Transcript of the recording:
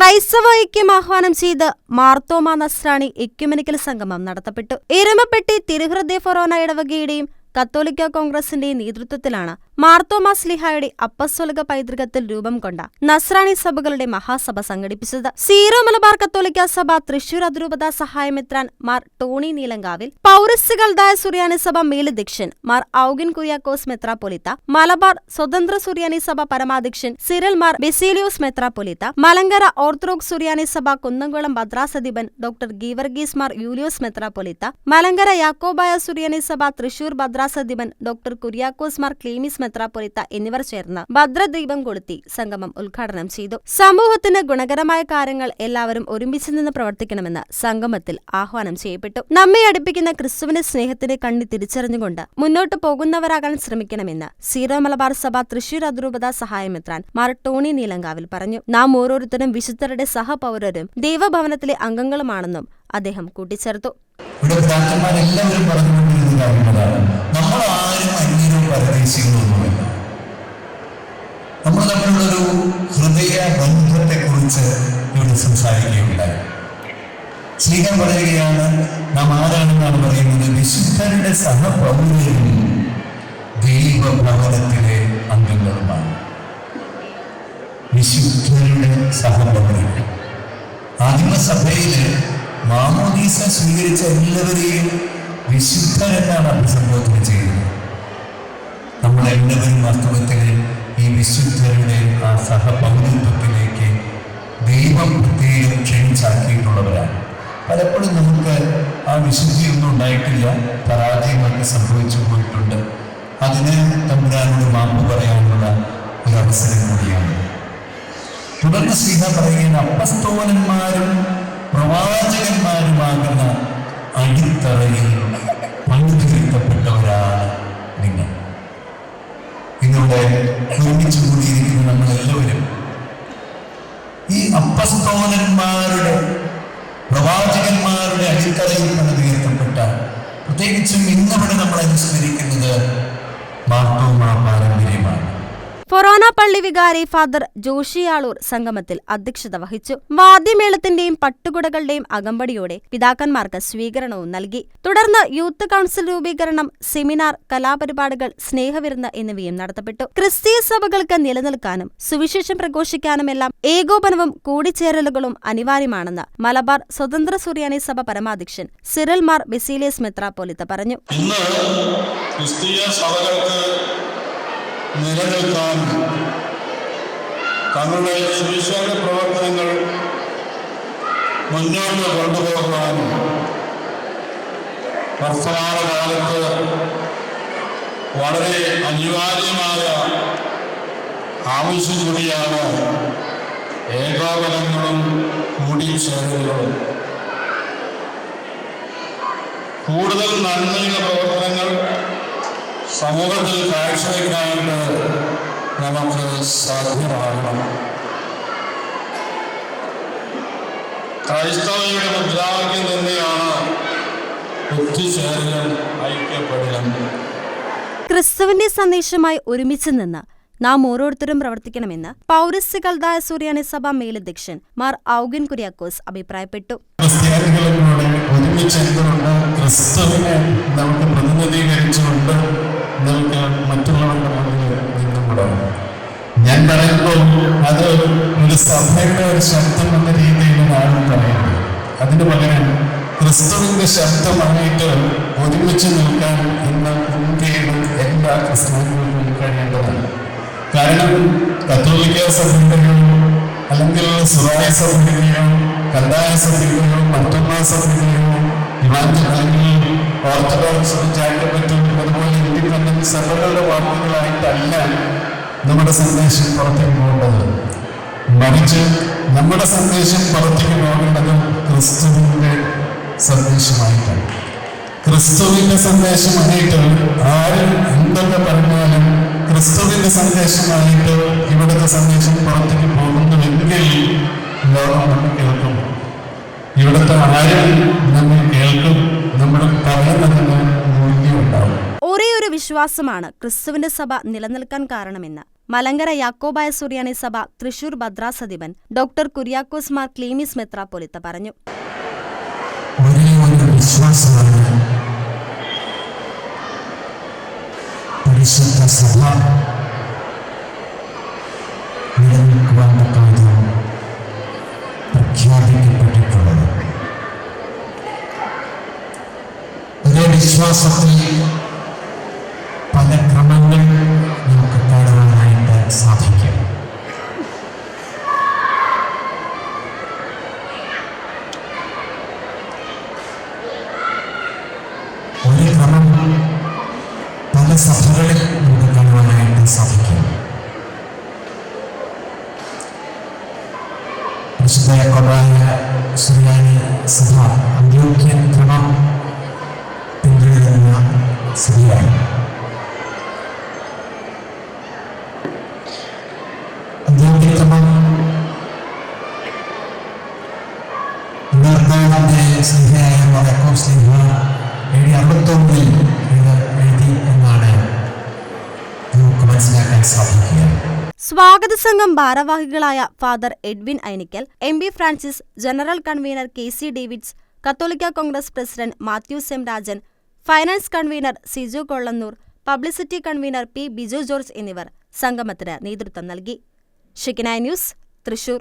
ക്രൈസ്തവ ഐക്യം ആഹ്വാനം ചെയ്ത് മാർത്തോമാ നസ്രാണി എക്യുമെനിക്കൽ സംഗമം നടത്തപ്പെട്ടു. എരുമപ്പെട്ടി തിരുഹൃദയ ഫൊറോന ഇടവകയുടെയും കത്തോലിക്ക കോൺഗ്രസിന്റെയും നേതൃത്വത്തിലാണ് മാർത്തോമാ ശ്ലീഹായുടെ അപ്പസ്തോലിക പൈതൃകത്തിൽ രൂപം കൊണ്ട നസ്രാണി സഭകളുടെ മഹാസഭ സംഘടിപ്പിച്ചത്. സീറോ മലബാർ കത്തോലിക്ക സഭ തൃശൂർ അതിരൂപത സഹായമെത്രാൻ മാർ ടോണി നീലങ്കാവിൽ, പൗരസ്ത്യകൽദായ സുറിയാനി സഭ മേലധ്യക്ഷൻ മാർ ഔഗിൻ കുര്യാക്കോസ് മെത്രാപ്പൊലീത്ത, മലബാർ സ്വതന്ത്ര സുറിയാനി സഭ പരമാധ്യക്ഷൻ സിറിൽ മാർ ബെസേലിയോസ് മെത്രാപ്പൊലീത്ത, മലങ്കര ഓർത്തഡോക്സ് സുറിയാനി സഭ കുന്നംകുളം ഭദ്രാസധിപൻ ഡോക്ടർ ഗീവർഗീസ് മാർ യൂലിയോസ് മെത്രാപ്പൊലീത്ത, മലങ്കര യാക്കോബായ സുറിയാനി സഭ തൃശൂർ ഭദ്രാസധിപൻ ഡോക്ടർ കുര്യാക്കോസ് മാർ ക്ലീമിസ് മെത്രാപ്പൊലീത്ത എന്നിവർ ചേർന്ന് ഭദ്രദീപം കൊളുത്തി സംഗമം ഉദ്ഘാടനം ചെയ്തു. സമൂഹത്തിന് ഗുണകരമായ കാര്യങ്ങൾ എല്ലാവരും ഒരുമിച്ച് നിന്ന് പ്രവർത്തിക്കണമെന്ന് സംഗമത്തിൽ ആഹ്വാനം ചെയ്യപ്പെട്ടു. നമ്മെ അടുപ്പിക്കുന്ന ക്രിസ്തുവിന്റെ സ്നേഹത്തിന്റെ കണ്ണി തിരിച്ചറിഞ്ഞുകൊണ്ട് മുന്നോട്ട് പോകുന്നവരാകാൻ ശ്രമിക്കണമെന്ന് സീറോ മലബാർ സഭ തൃശൂർ അതിരൂപത സഹായമെത്രാൻ മാർ ടോണി നീലങ്കാവിൽ പറഞ്ഞു. നാം ഓരോരുത്തരും വിശുദ്ധരുടെ സഹപൗരരും ദൈവഭവനത്തിലെ അംഗങ്ങളുമാണെന്നും അദ്ദേഹം കൂട്ടിച്ചേർത്തു. എല്ലാവരും പറഞ്ഞുകൊണ്ടിരുന്ന കാര്യങ്ങളാണ്, നമ്മൾ ആരും അന്യരോ പരദേശികളൊന്നുമല്ല. നമ്മൾ തമ്മിലുള്ളൊരു ഹൃദയ ബന്ധത്തെ കുറിച്ച് ഇവിടെ സംസാരിക്കുകയുണ്ടായി. ശ്രീകൻ പറയുകയാണ്, നാം ആരാണെന്നാണ് പറയുന്നത്, വിശുദ്ധരുടെ സഹപൗരരും ദൈവഭവനത്തിലെ അംഗങ്ങളുമാണ്. വിശുദ്ധരുടെ സഹപൗരരും. ആദിമസഭയില് മാമോദീസ സ്വീകരിച്ച എല്ലാവരെയും വിശുദ്ധരെന്നാണ് അഭിസംബോധന ചെയ്യുന്നത്. നമ്മളെല്ലാവരും വാസ്തവത്തിൽ ഈ വിശുദ്ധരുടെ ആ സഹപൗരത്വത്തിലേക്ക് ദൈവം പ്രത്യേകം ക്ഷണിച്ചാക്കിയിട്ടുള്ളവരാണ്. പലപ്പോഴും നമുക്ക് ആ വിശുദ്ധിയൊന്നും ഉണ്ടായിട്ടില്ല, പരാജയമൊക്കെ സംഭവിച്ചു പോയിട്ടുണ്ട്. അതിന് തമ്പുരാനോട് മാപ്പ് പറയാനുള്ള ഒരു അവസരം കൂടിയാണ്. തുടർന്ന് ശ്രീഹ പറയുന്ന അപ്പസ്തോലന്മാരും പ്രവാചകന്മാരുമാകുന്ന അടിത്തറയിൽ പങ്കുചേർക്കപ്പെട്ടവരാണ് നിങ്ങൾ. ഇന്നിവിടെ ഒരുമിച്ച് കൂടിയിരിക്കുന്ന നമ്മളെല്ലാവരും ഈ അപ്പസ്തോലന്മാരുടെ പ്രവാചകന്മാരുടെ അടിത്തറയിൽ പങ്കുചേർക്കപ്പെട്ട, പ്രത്യേകിച്ചും ഇന്നിവിടെ നമ്മൾ അനുസ്മരിക്കുന്നത് മാർത്തോമാ പാരമ്പര്യമാണ്. ഫൊറോന പള്ളി വികാരി ഫാദർ ജോഷിയാളൂർ സംഗമത്തിൽ അധ്യക്ഷത വഹിച്ചു. വാദ്യമേളത്തിന്റെയും പട്ടുകുടകളുടെയും അകമ്പടിയോടെ പിതാക്കന്മാർക്ക് സ്വീകരണവും നൽകി. തുടർന്ന് യൂത്ത് കൗൺസിൽ രൂപീകരണം, സെമിനാർ, കലാപരിപാടികൾ, സ്നേഹവിരുന്ന് എന്നിവയും നടത്തപ്പെട്ടു. ക്രിസ്തീയ സഭകൾക്ക് നിലനിൽക്കാനും സുവിശേഷം പ്രഘോഷിക്കാനുമെല്ലാം ഏകോപനവും കൂടിച്ചേരലുകളും അനിവാര്യമാണെന്ന് മലബാർ സ്വതന്ത്ര സുറിയാനി സഭ പരമാധ്യക്ഷൻ സിറിൽ മാർ ബെസേലിയോസ് മെത്രാപ്പൊലീത്ത പറഞ്ഞു. നിലനിൽക്കാനും തങ്ങളുടെ സുവിശേഷ പ്രവർത്തനങ്ങൾ മുന്നോട്ട് കൊണ്ടുപോകാനും വർത്തമാനകാലത്ത് വളരെ അനിവാര്യമായ ആവശ്യം കൂടിയാണ് ഏകോപനങ്ങളും കൂടിച്ചേരലുകളും. കൂടുതൽ നന്മയുള്ള പ്രവർത്തനങ്ങൾ സമൂഹത്തിൽ കാഴ്ചവെക്കാനായിട്ട് നമുക്ക് സാധ്യമാകണം. ക്രൈസ്തവയുടെ മുദ്രാവാക്യം തന്നെയാണ് ഒത്തുചേരലും ഐക്യപ്പെടലും. ക്രിസ്തുവിന്റെ സന്ദേശമായി ഒരുമിച്ച് നിന്ന് നാം ഓരോരുത്തരും പ്രവർത്തിക്കണമെന്ന് പൗരസ്ത്യകൽദായ സുറിയാനി സഭ മേലധ്യക്ഷൻ മാർ ഔഗിൻ കുര്യാക്കോസ് അഭിപ്രായപ്പെട്ടു. ക്രിസ്ത്യാനികളോട് ഒരുമിച്ചെന്തുകൊണ്ട് ക്രിസ്തുവിനെ നമുക്ക് പ്രതിനിധീകരിച്ചുകൊണ്ട് നമുക്ക് മറ്റുള്ളവരുടെ മുന്നിൽ നിന്നുകൂടെ. ഞാൻ പറയുമ്പോൾ അത് ഒരു സഭയുടെ ഒരു ശബ്ദം എന്ന രീതിയിലാണ് പറയുന്നത്. അതിന് പകരം ക്രിസ്തുവിന്റെ ശബ്ദമായിട്ട് ഒരുമിച്ച് നിൽക്കാൻ ഇന്ന് ഇന്ത്യയിൽ എല്ലാ ക്രിസ്ത്യാനികൾക്കും കഴിയേണ്ടതാണ്. കാരണം കത്തോലിക്ക സഭയുടെയോ അല്ലെങ്കിൽ സുറായ സഭയുടെയോ കൽദായ സഭയുടെയോ മറ്റൊന്നാ സഭയുടെയോ അല്ലെങ്കിൽ ഓർത്തഡോക്സ് ചായപ്പറ്റും അതുപോലെ ഇൻഡിപെൻഡന്റ് സഭകളുടെ വാക്കുകളായിട്ടല്ല നമ്മുടെ സന്ദേശം പുറത്തേക്ക് പോകേണ്ടത്. മറിച്ച് നമ്മുടെ സന്ദേശം പുറത്തേക്ക് പോകേണ്ടത് ക്രിസ്തുവിന്റെ സന്ദേശമായിട്ടാണ്. ക്രിസ്തുവിന്റെ സന്ദേശമായിട്ട് ആരും എന്തൊക്കെ പറഞ്ഞാലും ക്രിസ്തുവിന്റെ സന്ദേശമായിട്ട് ഇവിടുത്തെ സന്ദേശം പുറത്തേക്ക് പോകുന്നുവെങ്കിൽ ലോകം നമ്മൾ കേൾക്കും. ഇവിടുത്തെ ആരും നമ്മൾ കേൾക്കും. നമ്മൾ പറയുന്നതിന് മൂല്യം ഉണ്ടാവും. ഒരേ ഒരു വിശ്വാസമാണ് ക്രിസ്തുവിന്റെ സഭ നിലനിൽക്കാൻ കാരണമെന്ന് മലങ്കര യാക്കോബായ സുറിയാനി സഭ തൃശൂർ ഭദ്രാസധിപൻ ഡോക്ടർ കുര്യാക്കോസ് മാർ ക്ലീമിസ് മെത്രാപ്പൊലീത്ത പറഞ്ഞു. ഒരേ ഒരു വിശ്വാസമാണ് പരിശുദ്ധ സഭ നിലനിൽക്കുവാൻ തക്കവിധം പ്രഖ്യാപിക്കപ്പെട്ടിട്ടുള്ളത്. ഒരേ വിശ്വാസത്തിൽ പല ക്രമങ്ങൾ നമുക്ക് കാണുവാനായിട്ട് സാധിക്കും. ഒരു ക്രമം പല സഭകളിൽ നമുക്ക് കാണുവാനായിട്ട് സാധിക്കും. പരിശുദ്ധ യാക്കോബായ സുറിയാനി സഭ അന്ത്യോക്യൻ ക്രമം പിന്തുടരുന്ന സഭയാണ്. അന്ത്യോക്യൻ ക്രമം കർത്താവിന്റെ സ്നേഹയായ യാക്കോബ് സ്ലീഹ AD 69 ഇത് എഴുതി എന്നാണ് നമുക്ക് മനസ്സിലാക്കാൻ സാധിക്കുക. സ്വാഗത സംഘം ഭാരവാഹികളായ father Edwin Ainikkal, MB Francis, general convener KC Davids, Catholic Congress president Mathews M Rajan, finance convener Siju Kollannur, publicity convener P Biju George എന്നിവർ സംഗമത്തിന് നേതൃത്വം നൽകി. Shekinah news, Thrissur.